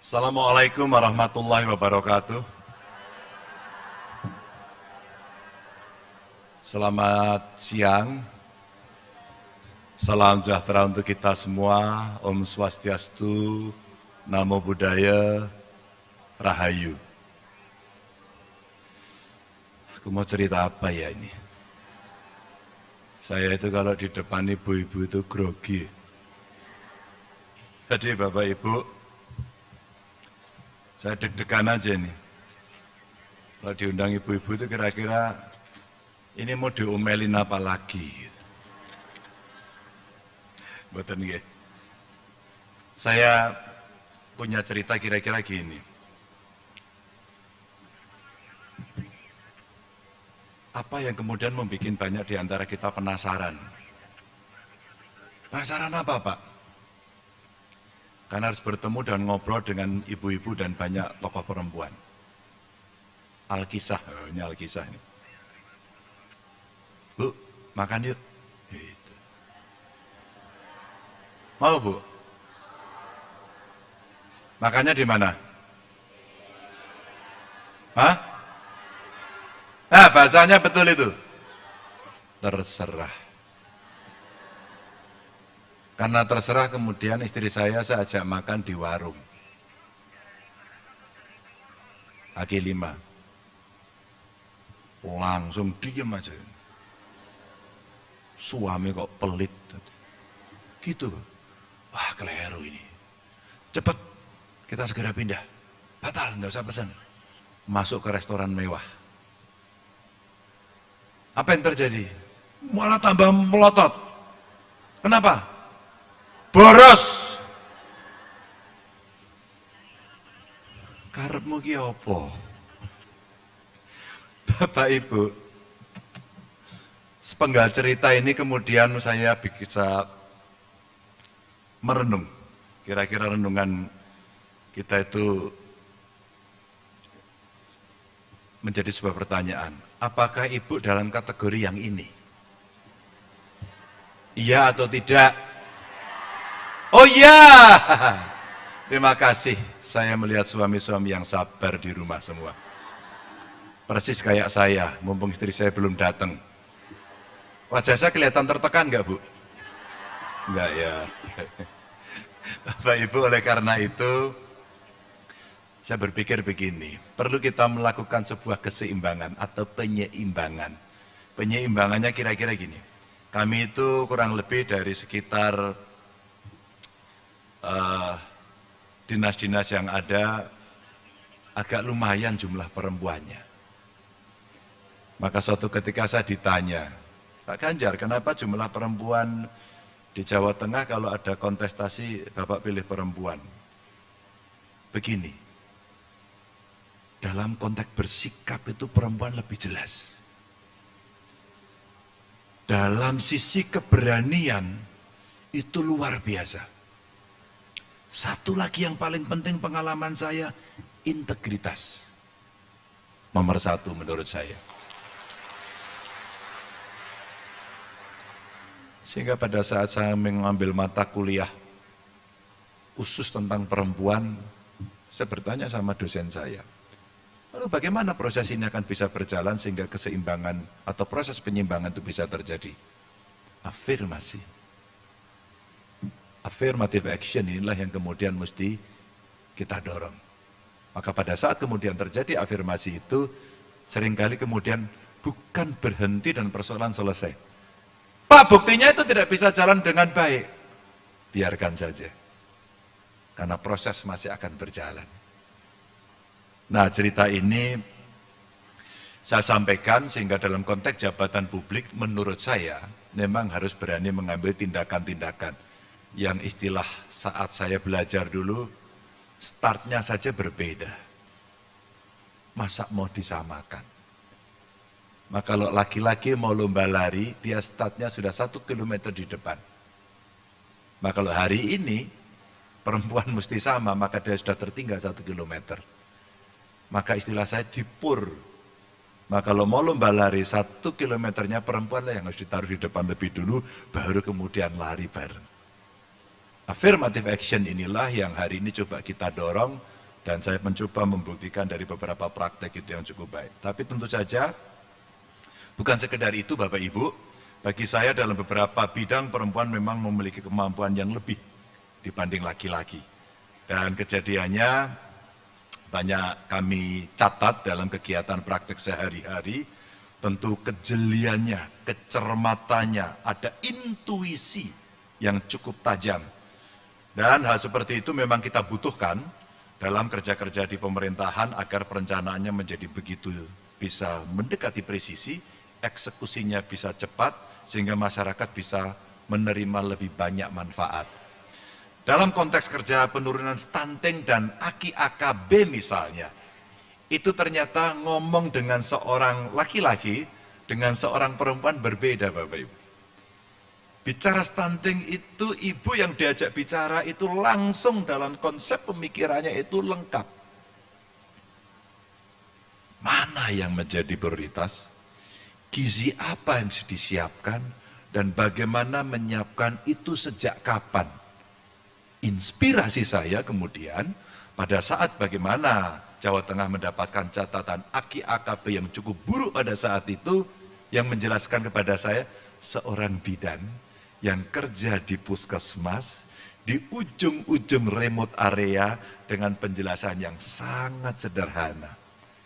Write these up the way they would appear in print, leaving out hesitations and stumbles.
Assalamualaikum warahmatullahi wabarakatuh. Selamat siang. Salam sejahtera untuk kita semua. Om Swastiastu, Namo Buddhaya, Rahayu. Aku mau cerita apa ya ini? Saya itu kalau di depan ibu-ibu itu grogi. Jadi Bapak Ibu, saya deg-degan aja nih. Kalau diundang ibu-ibu itu kira-kira ini mau diomelin apa lagi? Betul nggih. Saya punya cerita kira-kira gini. Apa yang kemudian membuat banyak di antara kita penasaran? Penasaran apa, Pak? Karena harus bertemu dan ngobrol dengan ibu-ibu dan banyak tokoh perempuan. Alkisah, ini Alkisah ini. Bu, makan yuk. Gitu. Mau Bu? Makannya di mana? Hah? Nah, bahasanya betul itu. Terserah. Karena terserah kemudian istri saya ajak makan di warung. Kaki 5. Langsung diem aja. Suami kok pelit. Gitu. Wah, keliru ini. Cepat, kita segera pindah. Batal, nggak usah pesan. Masuk ke restoran mewah. Apa yang terjadi? Malah tambah melotot. Kenapa? Boros. Karepmu ki apa? Bapak Ibu, sepenggal cerita ini kemudian saya bisa merenung. Kira-kira renungan kita itu menjadi sebuah pertanyaan. Apakah Ibu dalam kategori yang ini? Iya atau tidak? Oh iya, terima kasih. Saya melihat suami-suami yang sabar di rumah semua. Persis kayak saya, mumpung istri saya belum datang. Wajah saya kelihatan tertekan nggak Bu? Enggak ya. Bapak Ibu, oleh karena itu, saya berpikir begini, perlu kita melakukan sebuah keseimbangan atau penyeimbangan. Penyeimbangannya kira-kira gini, kami itu kurang lebih dari sekitar dinas-dinas yang ada agak lumayan jumlah perempuannya. Maka suatu ketika saya ditanya, Pak Ganjar, kenapa jumlah perempuan di Jawa Tengah kalau ada kontestasi Bapak pilih perempuan? Begini, dalam konteks bersikap itu perempuan lebih jelas. Dalam sisi keberanian itu luar biasa. Satu lagi yang paling penting pengalaman saya, integritas. Nomor 1 menurut saya. Sehingga pada saat saya mengambil mata kuliah khusus tentang perempuan, saya bertanya sama dosen saya, lalu bagaimana proses ini akan bisa berjalan sehingga keseimbangan atau proses penyimbangan itu bisa terjadi? Afirmasi. Affirmative action inilah yang kemudian mesti kita dorong. Maka pada saat kemudian terjadi afirmasi itu, seringkali kemudian bukan berhenti dan persoalan selesai. Pak, buktinya itu tidak bisa jalan dengan baik. Biarkan saja. Karena proses masih akan berjalan. Nah, cerita ini saya sampaikan sehingga dalam konteks jabatan publik menurut saya memang harus berani mengambil tindakan-tindakan. Yang istilah saat saya belajar dulu, startnya saja berbeda. Masa mau disamakan? Maka kalau laki-laki mau lomba lari, dia startnya sudah 1 kilometer di depan. Maka kalau hari ini, perempuan mesti sama, maka dia sudah tertinggal 1 kilometer. Maka istilah saya dipur. Maka kalau mau lomba lari 1 kilometernya perempuan yang harus ditaruh di depan lebih dulu, baru kemudian lari bareng. Affirmative action inilah yang hari ini coba kita dorong Dan saya mencoba membuktikan dari beberapa praktek itu yang cukup baik. Tapi tentu saja, bukan sekedar itu Bapak Ibu, bagi saya dalam beberapa bidang perempuan memang memiliki kemampuan yang lebih dibanding laki-laki. Dan kejadiannya banyak kami catat dalam kegiatan praktek sehari-hari, tentu kejeliannya, kecermatannya, ada intuisi yang cukup tajam. Dan hal seperti itu memang kita butuhkan dalam kerja-kerja di pemerintahan agar perencanaannya menjadi begitu bisa mendekati presisi, eksekusinya bisa cepat, sehingga masyarakat bisa menerima lebih banyak manfaat. Dalam konteks kerja penurunan stunting dan AKI-AKB misalnya, itu ternyata ngomong dengan seorang laki-laki, dengan seorang perempuan berbeda Bapak Ibu. Bicara stunting itu, ibu yang diajak bicara itu langsung dalam konsep pemikirannya itu lengkap. Mana yang menjadi prioritas? Gizi apa yang disiapkan? Dan bagaimana menyiapkan itu sejak kapan? Inspirasi saya kemudian pada saat bagaimana Jawa Tengah mendapatkan catatan AKI-AKB yang cukup buruk pada saat itu, yang menjelaskan kepada saya seorang bidan yang kerja di puskesmas, di ujung-ujung remote area dengan penjelasan yang sangat sederhana.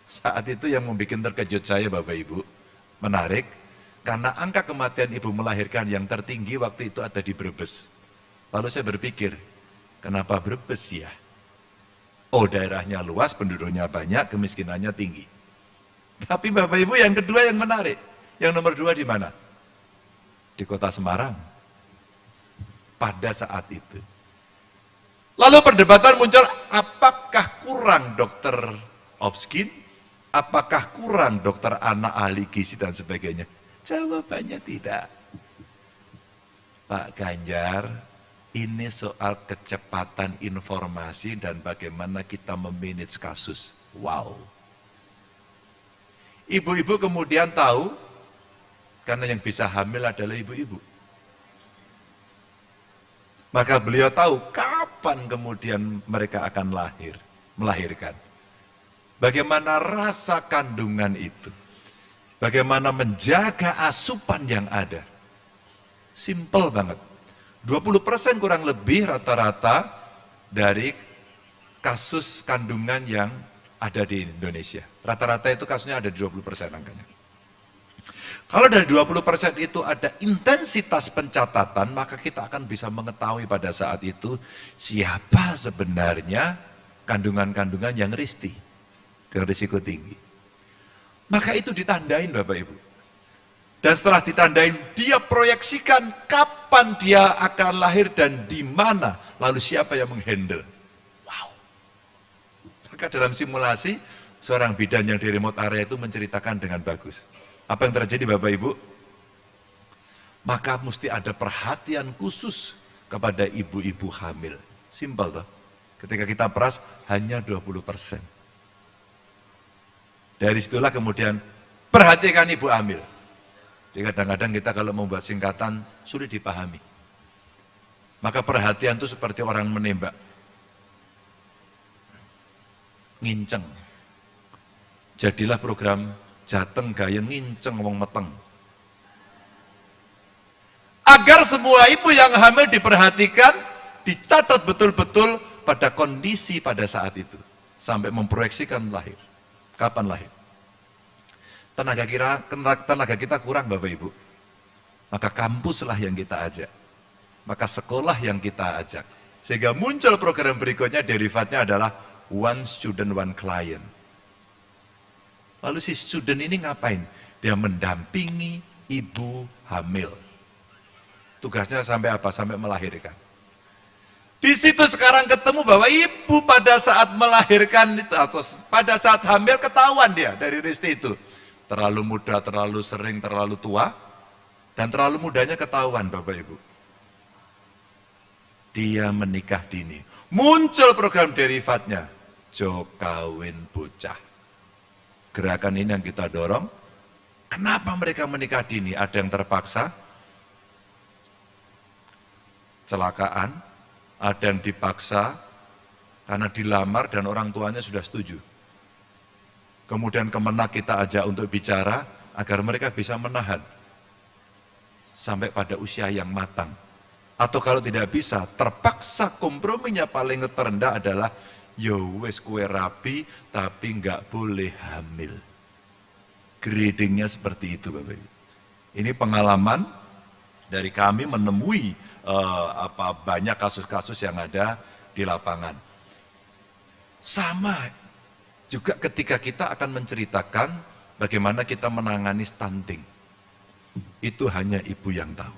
Saat itu yang membuat terkejut saya Bapak Ibu, menarik, karena angka kematian ibu melahirkan yang tertinggi waktu itu ada di Brebes. Lalu saya berpikir, kenapa Brebes ya? Oh, daerahnya luas, penduduknya banyak, kemiskinannya tinggi. Tapi Bapak Ibu yang kedua yang menarik, yang nomor 2 di mana? Di kota Semarang. Pada saat itu. Lalu perdebatan muncul, apakah kurang dokter obskin? Apakah kurang dokter anak ahli gizi dan sebagainya? Jawabannya tidak. Pak Ganjar, ini soal kecepatan informasi dan bagaimana kita memanage kasus. Wow. Ibu-ibu kemudian tahu, karena yang bisa hamil adalah ibu-ibu. Maka beliau tahu kapan kemudian mereka akan melahirkan. Bagaimana rasa kandungan itu. Bagaimana menjaga asupan yang ada. Simple banget. 20% kurang lebih rata-rata dari kasus kandungan yang ada di Indonesia. Rata-rata itu kasusnya ada di 20% angkanya. Kalau dari 20% itu ada intensitas pencatatan, maka kita akan bisa mengetahui pada saat itu siapa sebenarnya kandungan-kandungan yang risti, dengan risiko tinggi. Maka itu ditandain Bapak Ibu. Dan setelah ditandain, dia proyeksikan kapan dia akan lahir dan di mana, lalu siapa yang menghandle. Wow. Maka dalam simulasi, seorang bidan yang di remote area itu menceritakan dengan bagus. Apa yang terjadi Bapak Ibu? Maka mesti ada perhatian khusus kepada ibu-ibu hamil. Simpel toh. Ketika kita peras hanya 20%. Dari situlah kemudian perhatikan ibu hamil. Jadi kadang-kadang kita kalau membuat singkatan sulit dipahami. Maka perhatian itu seperti orang menembak. Nginceng. Jadilah program Jateng gaya nginceng wong meteng. Agar semua ibu yang hamil diperhatikan, dicatat betul-betul pada kondisi pada saat itu. Sampai memproyeksikan lahir. Kapan lahir? Tenaga kita kurang Bapak Ibu. Maka kampuslah yang kita ajak. Maka sekolah yang kita ajak. Sehingga muncul program berikutnya, derivatnya adalah one student, one client. Lalu si student ini ngapain? Dia mendampingi ibu hamil. Tugasnya sampai apa? Sampai melahirkan. Di situ sekarang ketemu bahwa ibu pada saat melahirkan itu, atau pada saat hamil ketahuan dia dari risti itu. Terlalu muda, terlalu sering, terlalu tua. Dan terlalu mudanya ketahuan Bapak Ibu. Dia menikah dini. Muncul program derivatnya. Jokawin bocah. Gerakan ini yang kita dorong. Kenapa mereka menikah dini? Ada yang terpaksa, kecelakaan, ada yang dipaksa, karena dilamar dan orang tuanya sudah setuju. Kemudian Kemenak kita ajak untuk bicara agar mereka bisa menahan sampai pada usia yang matang. Atau kalau tidak bisa, terpaksa komprominya paling terendah adalah ya wis kue rabi tapi nggak boleh hamil. Gradingnya seperti itu Bapak Ibu. Ini pengalaman dari kami menemui banyak kasus-kasus yang ada di lapangan. Sama juga ketika kita akan menceritakan bagaimana kita menangani stunting. Itu hanya ibu yang tahu.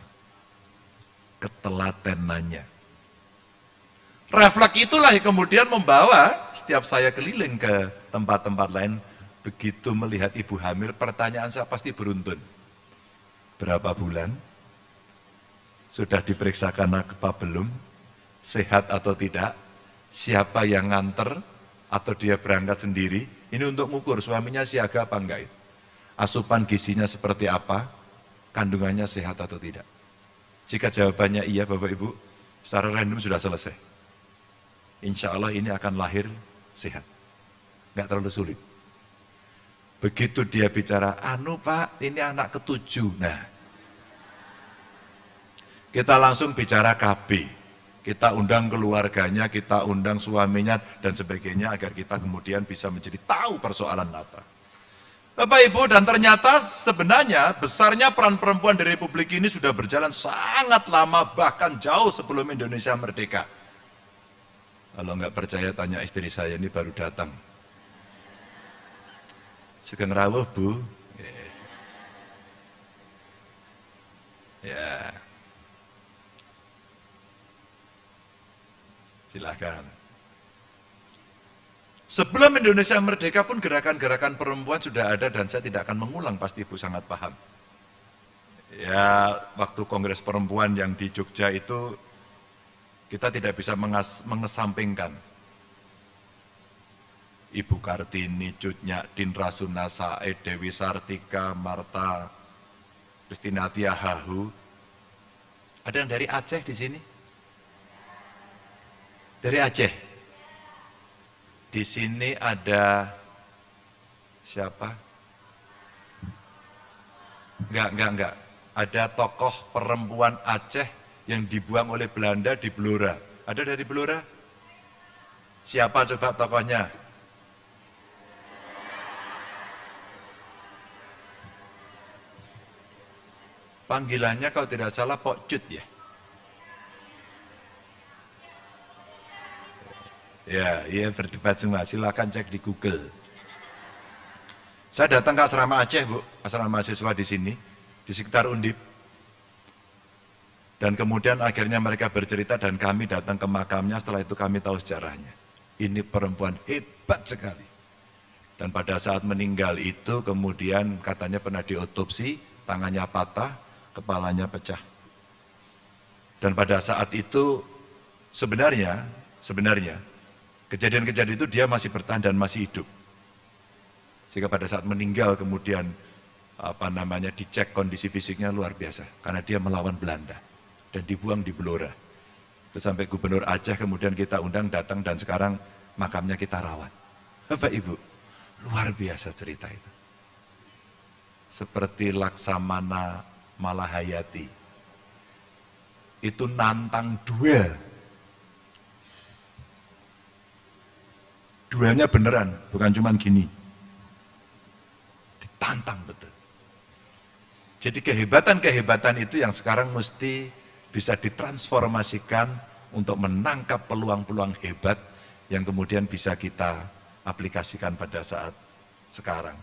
Ketelatenannya. Refleks itulah yang kemudian membawa setiap saya keliling ke tempat-tempat lain, begitu melihat ibu hamil, pertanyaan saya pasti beruntun. Berapa bulan? Sudah diperiksakan apa belum? Sehat atau tidak? Siapa yang nganter? Atau dia berangkat sendiri? Ini untuk mengukur suaminya siaga apa enggak itu. Asupan gizinya seperti apa? Kandungannya sehat atau tidak? Jika jawabannya iya Bapak Ibu, secara random sudah selesai. Insya Allah ini akan lahir sehat. Enggak terlalu sulit. Begitu dia bicara, anu Pak, ini anak ketujuh. Nah, kita langsung bicara KB. Kita undang keluarganya, kita undang suaminya, dan sebagainya, agar kita kemudian bisa menjadi tahu persoalan apa. Bapak Ibu, dan ternyata sebenarnya besarnya peran perempuan di Republik ini sudah berjalan sangat lama, bahkan jauh sebelum Indonesia merdeka. Kalau nggak percaya, tanya istri saya, ini baru datang. Sugeng rawuh Bu. Ya. Silakan. Sebelum Indonesia merdeka pun gerakan-gerakan perempuan sudah ada dan saya tidak akan mengulang, pasti Ibu sangat paham. Ya, waktu Kongres Perempuan yang di Jogja itu kita tidak bisa mengesampingkan Ibu Kartini, Cut Nyadin, Rasuna Said, Dewi Sartika, Marta, Kristina Tiahahu. Ada yang dari Aceh di sini? Dari Aceh. Di sini ada siapa? Enggak. Ada tokoh perempuan Aceh yang dibuang oleh Belanda di Blora. Ada dari Blora? Siapa coba tokohnya? Panggilannya kalau tidak salah Pok Cut ya? Ya berdebat semua, silakan cek di Google. Saya datang ke asrama Aceh Bu, asrama mahasiswa di sini, di sekitar Undip. Dan kemudian akhirnya mereka bercerita dan kami datang ke makamnya, setelah itu kami tahu sejarahnya. Ini perempuan hebat sekali. Dan pada saat meninggal itu kemudian katanya pernah diotopsi, tangannya patah, kepalanya pecah. Dan pada saat itu sebenarnya kejadian-kejadian itu dia masih bertahan dan masih hidup. Sehingga pada saat meninggal kemudian dicek kondisi fisiknya luar biasa karena dia melawan Belanda dan dibuang di Blora. Terus sampai Gubernur Aceh kemudian kita undang datang dan sekarang makamnya kita rawat. Bapak Ibu, luar biasa cerita itu. Seperti Laksamana Malahayati. Itu nantang duelnya beneran, bukan cuma gini. Ditantang betul. Jadi kehebatan-kehebatan itu yang sekarang mesti bisa ditransformasikan untuk menangkap peluang-peluang hebat yang kemudian bisa kita aplikasikan pada saat sekarang.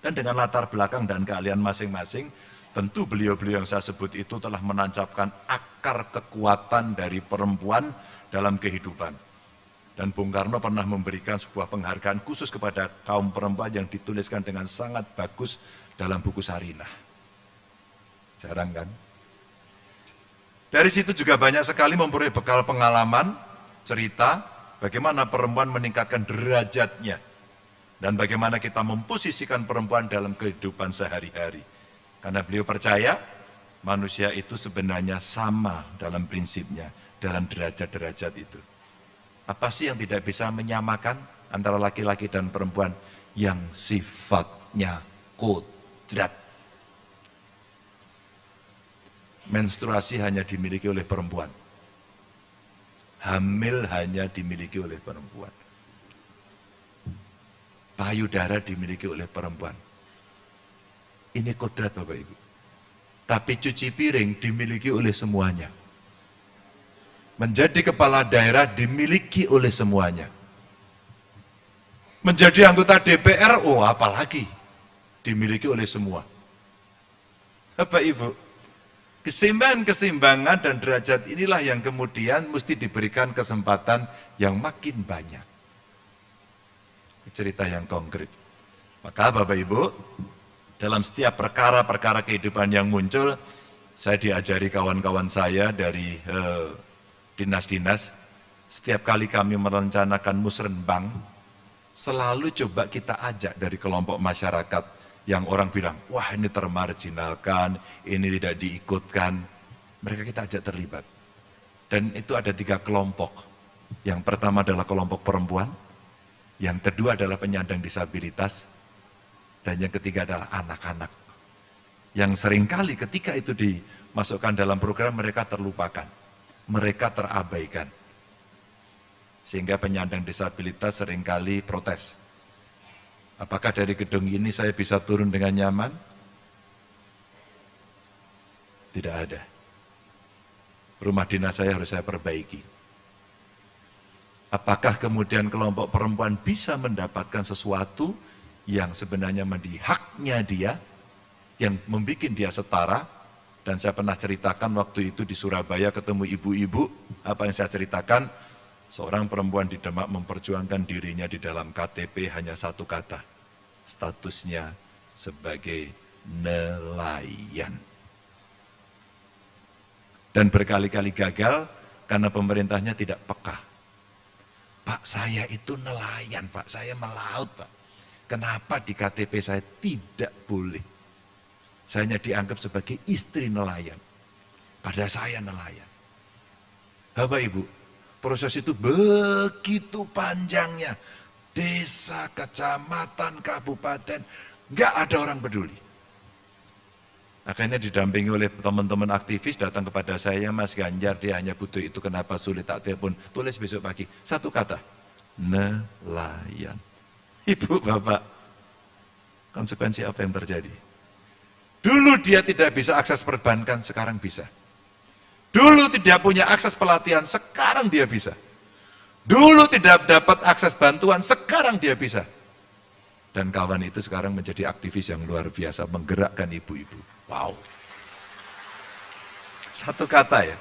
Dan dengan latar belakang dan keahlian masing-masing, tentu beliau-beliau yang saya sebut itu telah menancapkan akar kekuatan dari perempuan dalam kehidupan. Dan Bung Karno pernah memberikan sebuah penghargaan khusus kepada kaum perempuan yang dituliskan dengan sangat bagus dalam buku Sarinah. Jarang kan? Dari situ juga banyak sekali memperoleh bekal pengalaman, cerita, bagaimana perempuan meningkatkan derajatnya. Dan bagaimana kita memposisikan perempuan dalam kehidupan sehari-hari. Karena beliau percaya, manusia itu sebenarnya sama dalam prinsipnya, dalam derajat-derajat itu. Apa sih yang tidak bisa menyamakan antara laki-laki dan perempuan? Yang sifatnya kodrat. Menstruasi hanya dimiliki oleh perempuan. Hamil hanya dimiliki oleh perempuan. Payudara dimiliki oleh perempuan. Ini kodrat Bapak Ibu. Tapi cuci piring dimiliki oleh semuanya. Menjadi kepala daerah dimiliki oleh semuanya. Menjadi anggota DPR, oh apalagi, dimiliki oleh semua. Bapak Ibu, keseimbangan-keseimbangan dan derajat inilah yang kemudian mesti diberikan kesempatan yang makin banyak. Cerita yang konkret. Maka Bapak Ibu, dalam setiap perkara-perkara kehidupan yang muncul, saya diajari kawan-kawan saya dari dinas-dinas, setiap kali kami merencanakan musrenbang, selalu coba kita ajak dari kelompok masyarakat yang orang bilang, wah ini termarginalkan, ini tidak diikutkan, mereka kita ajak terlibat. Dan itu ada 3 kelompok. Yang pertama adalah kelompok perempuan, yang kedua adalah penyandang disabilitas, dan yang ketiga adalah anak-anak. Yang seringkali ketika itu dimasukkan dalam program mereka terlupakan. Mereka terabaikan. Sehingga penyandang disabilitas seringkali protes. Apakah dari gedung ini saya bisa turun dengan nyaman? Tidak ada. Rumah dinas saya harus saya perbaiki. Apakah kemudian kelompok perempuan bisa mendapatkan sesuatu yang sebenarnya menjadi haknya dia, yang membuat dia setara? Dan saya pernah ceritakan waktu itu di Surabaya ketemu ibu-ibu, apa yang saya ceritakan, seorang perempuan di Demak memperjuangkan dirinya di dalam KTP hanya 1 kata, statusnya sebagai nelayan. Dan berkali-kali gagal karena pemerintahnya tidak peka. Pak, saya itu nelayan, Pak, saya melaut, Pak. Kenapa di KTP saya tidak boleh? Saya hanya dianggap sebagai istri nelayan. Padahal saya nelayan. Bapak Ibu, proses itu begitu panjangnya. Desa, kecamatan, kabupaten, nggak ada orang peduli. Akhirnya didampingi oleh teman-teman aktivis datang kepada saya, Mas Ganjar, dia hanya butuh itu, kenapa sulit, tak telepon, tulis besok pagi. 1 kata, nelayan. Ibu, Bapak, konsekuensi apa yang terjadi? Dulu dia tidak bisa akses perbankan, sekarang bisa. Dulu tidak punya akses pelatihan, sekarang dia bisa. Dulu tidak dapat akses bantuan, sekarang dia bisa. Dan kawan itu sekarang menjadi aktivis yang luar biasa, menggerakkan ibu-ibu. Wow. 1 kata ya.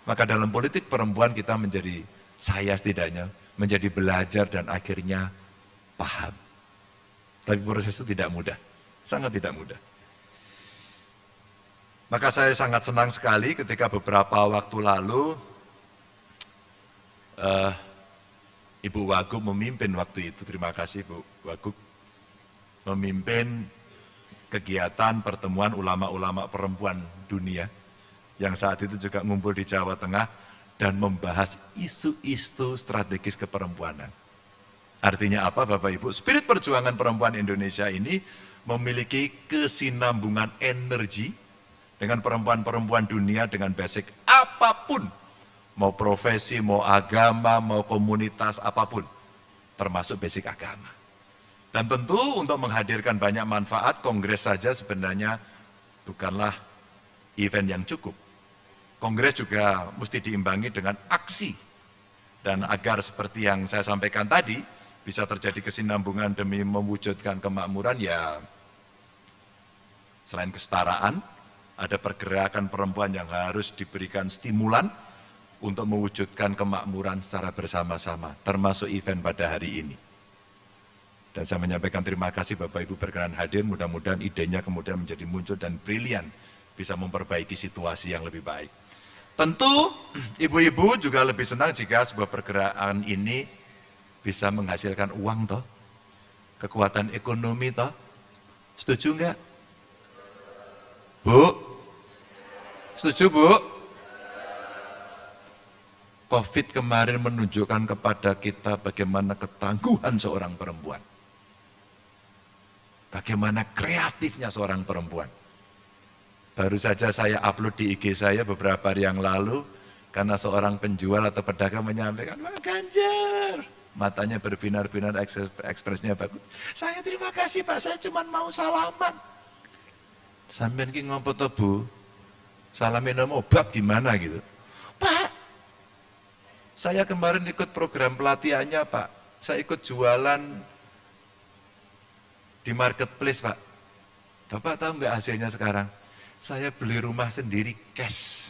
Maka dalam politik perempuan kita menjadi, saya setidaknya, menjadi belajar dan akhirnya paham. Tapi proses itu tidak mudah, sangat tidak mudah. Maka saya sangat senang sekali ketika beberapa waktu lalu Ibu Wagub memimpin waktu itu, terima kasih Bu Wagub, memimpin kegiatan pertemuan ulama-ulama perempuan dunia yang saat itu juga ngumpul di Jawa Tengah dan membahas isu-isu strategis keperempuanan. Artinya apa Bapak Ibu? Spirit perjuangan perempuan Indonesia ini memiliki kesinambungan energi dengan perempuan-perempuan dunia dengan basic apapun, mau profesi, mau agama, mau komunitas, apapun, termasuk basic agama. Dan tentu untuk menghadirkan banyak manfaat, kongres saja sebenarnya bukanlah event yang cukup. Kongres juga mesti diimbangi dengan aksi. Dan agar seperti yang saya sampaikan tadi, bisa terjadi kesinambungan demi mewujudkan kemakmuran, ya selain kesetaraan, ada pergerakan perempuan yang harus diberikan stimulan untuk mewujudkan kemakmuran secara bersama-sama, termasuk event pada hari ini. Dan saya menyampaikan terima kasih Bapak Ibu berkenan hadir, mudah-mudahan idenya kemudian menjadi muncul dan brilian, bisa memperbaiki situasi yang lebih baik. Tentu ibu-ibu juga lebih senang jika sebuah pergerakan ini bisa menghasilkan uang toh, kekuatan ekonomi toh. Setuju enggak? Bu? Setuju Bu? COVID kemarin menunjukkan kepada kita bagaimana ketangguhan seorang perempuan. Bagaimana kreatifnya seorang perempuan. Baru saja saya upload di IG saya beberapa hari yang lalu, karena seorang penjual atau pedagang menyampaikan, Pak Ganjar, matanya berbinar-binar, ekspresinya bagus. Saya terima kasih Pak, saya cuma mau salaman. Sampeyan ki ngopo to Bu? Salamin obat gimana gitu. Pak, saya kemarin ikut program pelatihannya Pak. Saya ikut jualan di marketplace Pak. Bapak tahu nggak hasilnya sekarang? Saya beli rumah sendiri cash.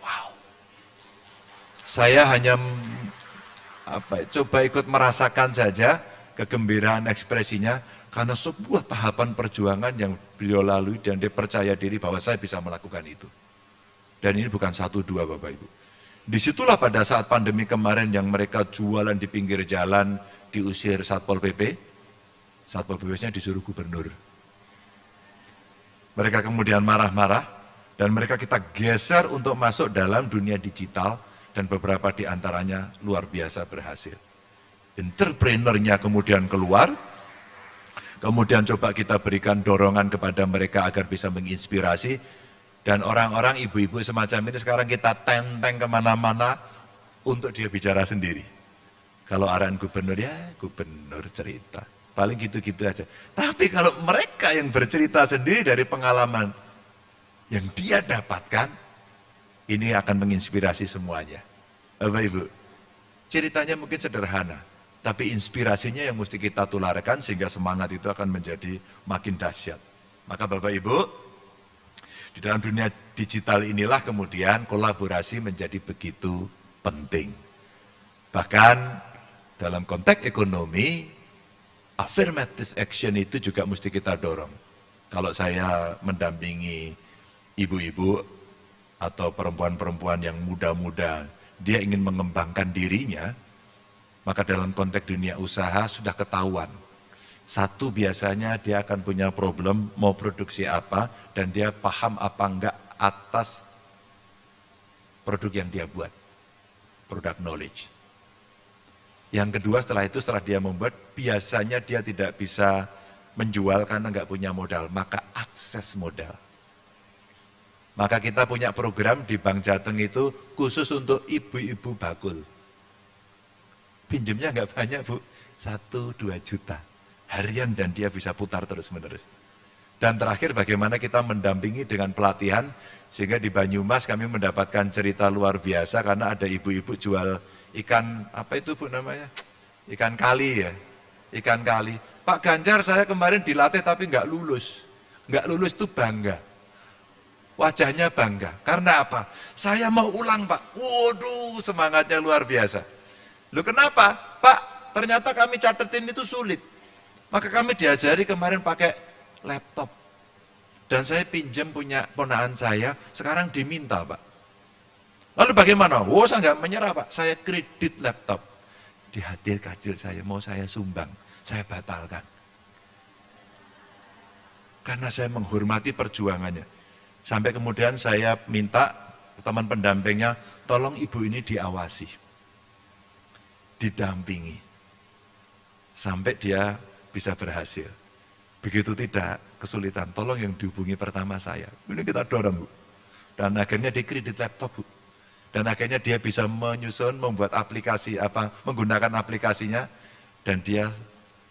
Wow. Saya hanya coba ikut merasakan saja kegembiraan ekspresinya karena sebuah tahapan perjuangan yang beliau lalui dan dia percaya diri bahwa saya bisa melakukan itu. Dan ini bukan 1, 2 Bapak Ibu. Disitulah pada saat pandemi kemarin yang mereka jualan di pinggir jalan diusir Satpol PP. Satpol PP-nya disuruh gubernur. Mereka kemudian marah-marah dan mereka kita geser untuk masuk dalam dunia digital dan beberapa di antaranya luar biasa berhasil. Entrepreneurnya kemudian keluar, kemudian coba kita berikan dorongan kepada mereka agar bisa menginspirasi, dan orang-orang ibu-ibu semacam ini sekarang kita tenteng kemana-mana untuk dia bicara sendiri. Kalau arahan gubernur, ya gubernur cerita, paling gitu-gitu aja. Tapi kalau mereka yang bercerita sendiri dari pengalaman yang dia dapatkan, ini akan menginspirasi semuanya. Bapak Ibu, ceritanya mungkin sederhana, tapi inspirasinya yang mesti kita tularkan sehingga semangat itu akan menjadi makin dahsyat. Maka Bapak Ibu, di dalam dunia digital inilah kemudian kolaborasi menjadi begitu penting. Bahkan dalam konteks ekonomi, affirmative action itu juga mesti kita dorong. Kalau saya mendampingi ibu-ibu atau perempuan-perempuan yang muda-muda, dia ingin mengembangkan dirinya, maka dalam konteks dunia usaha sudah ketahuan. Satu, biasanya dia akan punya problem mau produksi apa dan dia paham apa enggak atas produk yang dia buat, product knowledge. Yang kedua, setelah itu setelah dia membuat, biasanya dia tidak bisa menjual karena enggak punya modal, maka akses modal. Maka kita punya program di Bank Jateng itu khusus untuk ibu-ibu bakul. Pinjemnya enggak banyak Bu, 1-2 juta harian dan dia bisa putar terus-menerus. Dan terakhir bagaimana kita mendampingi dengan pelatihan, sehingga di Banyumas kami mendapatkan cerita luar biasa karena ada ibu-ibu jual ikan, apa itu Bu namanya? Ikan kali ya, ikan kali. Pak Ganjar saya kemarin dilatih tapi enggak lulus. Enggak lulus itu bangga. Wajahnya bangga. Karena apa? Saya mau ulang Pak. Waduh, semangatnya luar biasa. Loh kenapa? Pak, ternyata kami catetin itu sulit. Maka kami diajari kemarin pakai laptop. Dan saya pinjam punya ponakan saya, sekarang diminta Pak. Lalu bagaimana? Oh saya enggak menyerah Pak, saya kredit laptop. Di hati kecil saya, mau saya sumbang, saya batalkan. Karena saya menghormati perjuangannya. Sampai kemudian saya minta teman pendampingnya, tolong ibu ini diawasi, didampingi, sampai dia bisa berhasil. Begitu tidak, kesulitan, tolong yang dihubungi pertama saya. Ini kita dorong Bu. Dan akhirnya dia kredit laptop Bu. Dan akhirnya dia bisa menyusun, membuat aplikasi, menggunakan aplikasinya, dan dia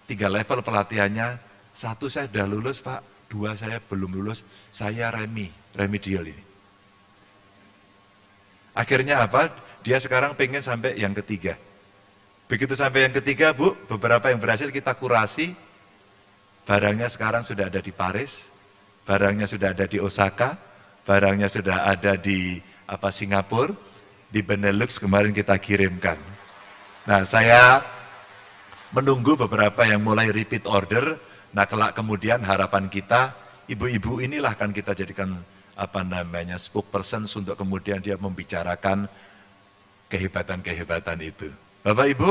3 level pelatihannya. 1 saya sudah lulus Pak, 2 saya belum lulus, saya remedial ini. Akhirnya apa? Dia sekarang pengen sampai yang ketiga. Begitu sampai yang ketiga Bu, beberapa yang berhasil kita kurasi, barangnya sekarang sudah ada di Paris, barangnya sudah ada di Osaka, barangnya sudah ada di Singapura, di Benelux kemarin kita kirimkan. Nah saya menunggu beberapa yang mulai repeat order. Nah kelak kemudian harapan kita, ibu-ibu inilah akan kita jadikan spokesperson untuk kemudian dia membicarakan kehebatan-kehebatan itu. Bapak Ibu,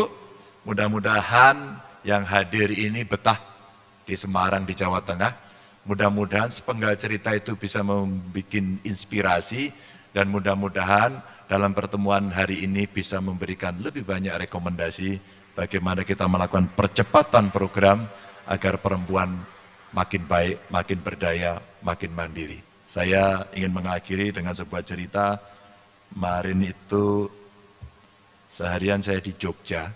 mudah-mudahan yang hadir ini betah di Semarang, di Jawa Tengah. Mudah-mudahan sepenggal cerita itu bisa membuat inspirasi, dan mudah-mudahan dalam pertemuan hari ini bisa memberikan lebih banyak rekomendasi bagaimana kita melakukan percepatan program agar perempuan makin baik, makin berdaya, makin mandiri. Saya ingin mengakhiri dengan sebuah cerita. Kemarin itu seharian saya di Jogja,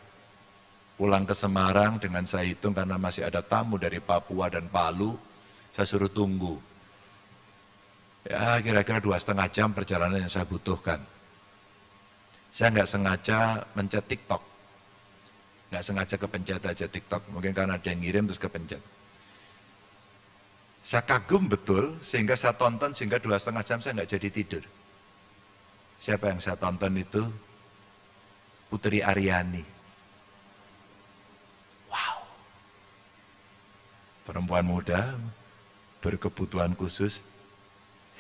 pulang ke Semarang dengan saya hitung karena masih ada tamu dari Papua dan Palu, saya suruh tunggu. Ya kira-kira 2,5 jam perjalanan yang saya butuhkan. Saya nggak sengaja mencet TikTok, nggak sengaja kepencet aja TikTok, mungkin karena ada yang ngirim terus kepencet. Saya kagum betul sehingga saya tonton sehingga 2,5 jam saya nggak jadi tidur. Siapa yang saya tonton itu? Putri Aryani. Wow. Perempuan muda, berkebutuhan khusus,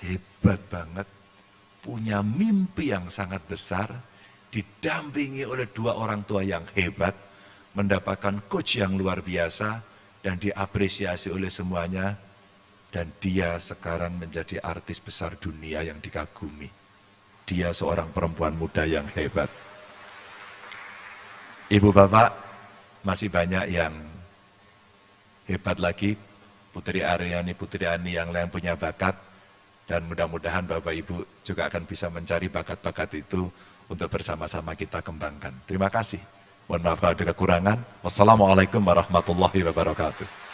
hebat banget. Punya mimpi yang sangat besar, didampingi oleh 2 orang tua yang hebat, mendapatkan coach yang luar biasa, dan diapresiasi oleh semuanya, dan dia sekarang menjadi artis besar dunia yang dikagumi. Dia seorang perempuan muda yang hebat. Ibu bapak, masih banyak yang hebat lagi, Putri Aryani, Putri Ani yang lain punya bakat, dan mudah-mudahan bapak ibu juga akan bisa mencari bakat-bakat itu untuk bersama-sama kita kembangkan. Terima kasih. Mohon maaf kalau ada kekurangan. Wassalamualaikum warahmatullahi wabarakatuh.